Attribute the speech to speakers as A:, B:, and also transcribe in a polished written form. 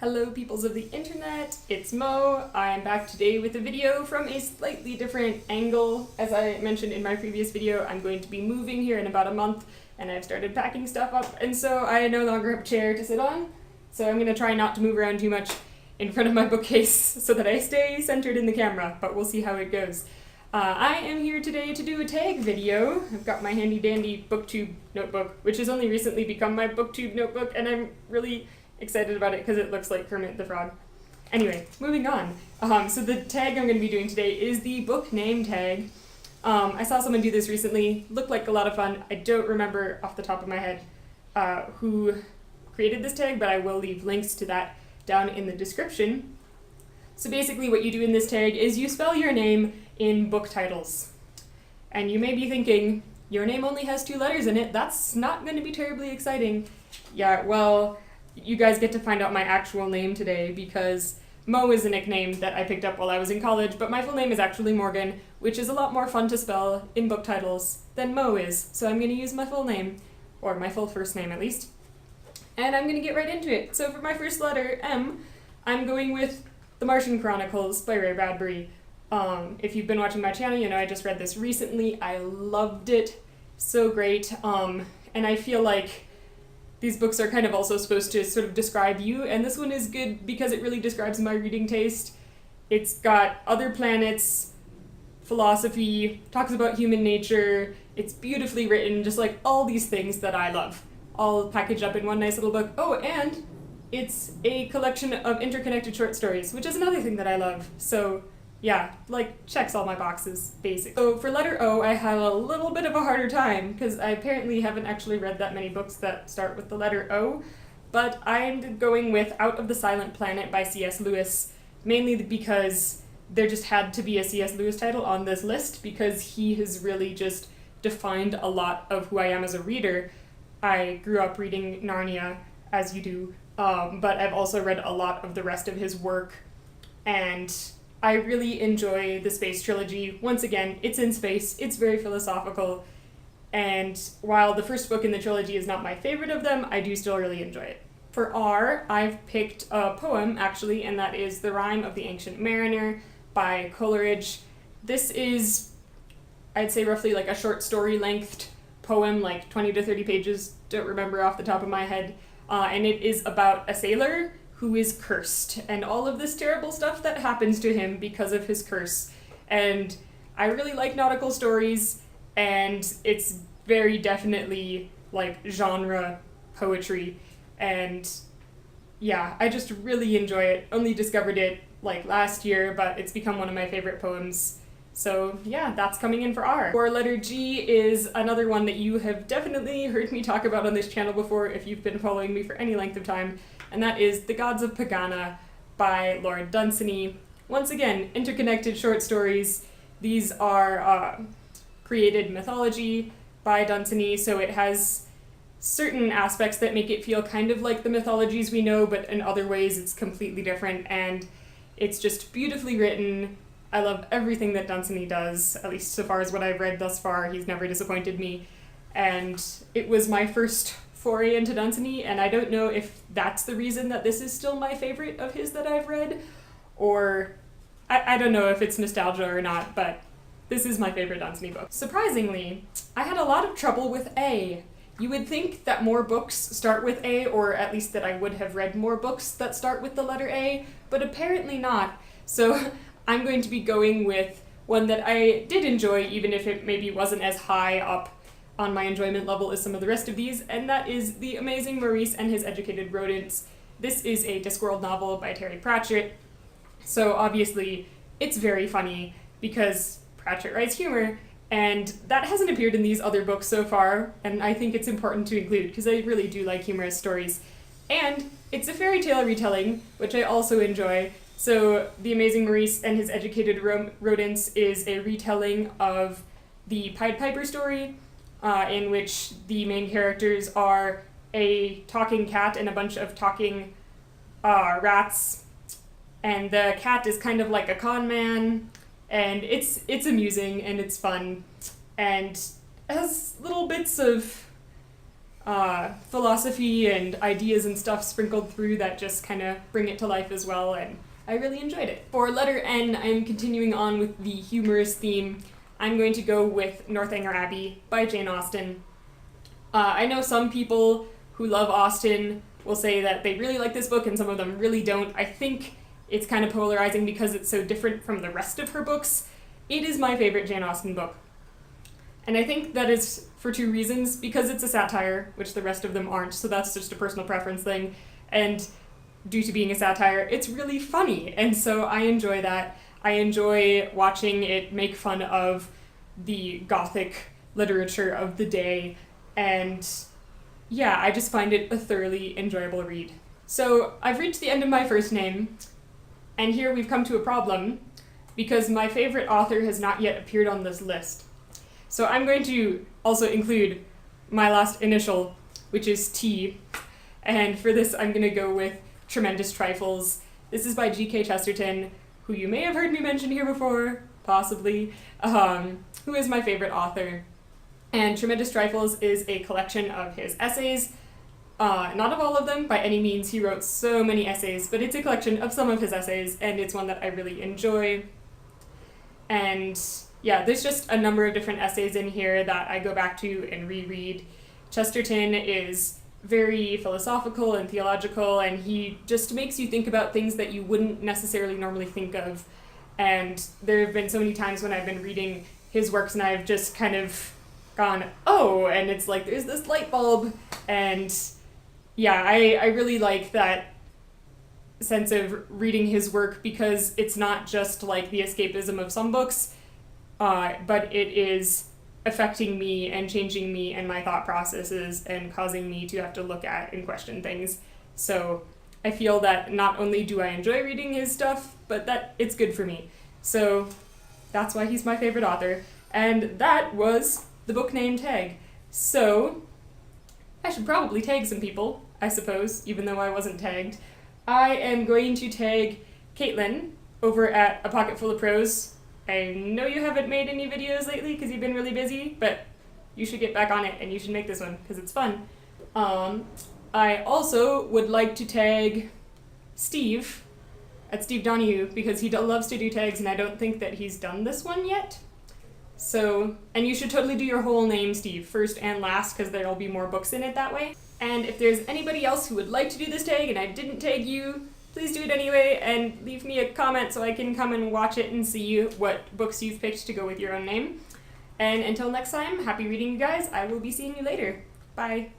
A: Hello peoples of the internet, it's Mo. I'm back today with a video from a slightly different angle. As I mentioned in my previous video, I'm going to be moving here in about a month and I've started packing stuff up, and so I no longer have a chair to sit on. So I'm going to try not to move around too much in front of my bookcase so that I stay centered in the camera, but we'll see how it goes. I am here today to do a tag video. I've got my handy dandy booktube notebook, which has only recently become my booktube notebook, and I'm really excited about it because it looks like Kermit the Frog. Anyway, moving on. So the tag I'm going to be doing today is the book name tag. I saw someone do this recently. Looked like a lot of fun. I don't remember off the top of my head who created this tag, but I will leave links to that down in the description. So basically what you do in this tag is you spell your name in book titles. And you may be thinking, your name only has 2 letters in it, that's not going to be terribly exciting. Yeah, well, you guys get to find out my actual name today because Mo is a nickname that I picked up while I was in college, but my full name is actually Morgan, which is a lot more fun to spell in book titles than Mo is, so I'm going to use my full name, or my full first name at least, and I'm going to get right into it. So for my first letter, M, I'm going with The Martian Chronicles by Ray Bradbury. If you've been watching my channel, you know I just read this recently. I loved it. So great. And I feel like these books are kind of also supposed to sort of describe you, and this one is good because it really describes my reading taste. It's got other planets, philosophy, talks about human nature, it's beautifully written, just like all these things that I love, all packaged up in one nice little book. Oh, and it's a collection of interconnected short stories, which is another thing that I love. So yeah, like, checks all my boxes, basically. So for letter O, I had a little bit of a harder time, because I apparently haven't actually read that many books that start with the letter O, but I'm going with Out of the Silent Planet by C.S. Lewis, mainly because there just had to be a C.S. Lewis title on this list, because he has really just defined a lot of who I am as a reader. I grew up reading Narnia, as you do, but I've also read a lot of the rest of his work, and I really enjoy the space trilogy. Once again, it's in space, it's very philosophical, and while the first book in the trilogy is not my favorite of them, I do still really enjoy it. For R, I've picked a poem, actually, and that is The Rime of the Ancient Mariner by Coleridge. This is, I'd say, roughly like a short story-lengthed poem, like 20 to 30 pages, don't remember off the top of my head, and it is about a sailor who is cursed, and all of this terrible stuff that happens to him because of his curse. And I really like nautical stories, and it's very definitely like genre poetry, and yeah, I just really enjoy it. Only discovered it like last year, but it's become one of my favorite poems. So yeah, that's coming in for R. For letter G is another one that you have definitely heard me talk about on this channel before if you've been following me for any length of time, and that is The Gods of Pagana by Lord Dunsany. Once again, interconnected short stories. These are created mythology by Dunsany, so it has certain aspects that make it feel kind of like the mythologies we know, but in other ways it's completely different, and it's just beautifully written. I love everything that Dunsany does, at least so far as what I've read thus far. He's never disappointed me, and it was my first foray into Dunsany, and I don't know if that's the reason that this is still my favorite of his that I've read, or I don't know if it's nostalgia or not, but this is my favorite Dunsany book. Surprisingly, I had a lot of trouble with A. You would think that more books start with A, or at least that I would have read more books that start with the letter A, but apparently not. So I'm going to be going with one that I did enjoy, even if it maybe wasn't as high up on my enjoyment level as some of the rest of these, and that is The Amazing Maurice and His Educated Rodents. This is a Discworld novel by Terry Pratchett, so obviously it's very funny because Pratchett writes humor, and that hasn't appeared in these other books so far, and I think it's important to include because I really do like humorous stories. And it's a fairy tale retelling, which I also enjoy. So The Amazing Maurice and His Educated Rodents is a retelling of the Pied Piper story, in which the main characters are a talking cat and a bunch of talking rats, and the cat is kind of like a con man, and it's amusing and it's fun, and has little bits of philosophy and ideas and stuff sprinkled through that just kind of bring it to life as well, and I really enjoyed it. For letter N, I'm continuing on with the humorous theme. I'm going to go with Northanger Abbey by Jane Austen. I know some people who love Austen will say that they really like this book and some of them really don't. I think it's kind of polarizing because it's so different from the rest of her books. It is my favorite Jane Austen book. And I think that is for two reasons. Because it's a satire, which the rest of them aren't, so that's just a personal preference thing. And due to being a satire, it's really funny, and so I enjoy that. I enjoy watching it make fun of the Gothic literature of the day, and yeah, I just find it a thoroughly enjoyable read. So I've reached the end of my first name, and here we've come to a problem, because my favorite author has not yet appeared on this list. So I'm going to also include my last initial, which is T, and for this I'm going to go with Tremendous Trifles. This is by G.K. Chesterton, who you may have heard me mention here before, possibly, who is my favorite author. And Tremendous Trifles is a collection of his essays. Not of all of them, by any means. He wrote so many essays, but it's a collection of some of his essays, and it's one that I really enjoy. And yeah, there's just a number of different essays in here that I go back to and reread. Chesterton is very philosophical and theological, and he just makes you think about things that you wouldn't necessarily normally think of. And there have been so many times when I've been reading his works and I've just kind of gone, oh, and it's like there's this light bulb. And yeah, I really like that sense of reading his work, because it's not just like the escapism of some books, but it is affecting me and changing me and my thought processes and causing me to have to look at and question things. So I feel that not only do I enjoy reading his stuff, but that it's good for me. So that's why he's my favorite author. And that was the book name tag. So I should probably tag some people, I suppose, even though I wasn't tagged. I am going to tag Katelyn over at A Pocket Full of Prose. I know you haven't made any videos lately because you've been really busy, but you should get back on it and you should make this one because it's fun. I also would like to tag Steve at Steve Donaghue, because he loves to do tags and I don't think that he's done this one yet. So, and you should totally do your whole name, Steve, first and last, because there'll be more books in it that way. And if there's anybody else who would like to do this tag and I didn't tag you, please do it anyway, and leave me a comment so I can come and watch it and see what books you've picked to go with your own name. And until next time, happy reading, you guys. I will be seeing you later. Bye.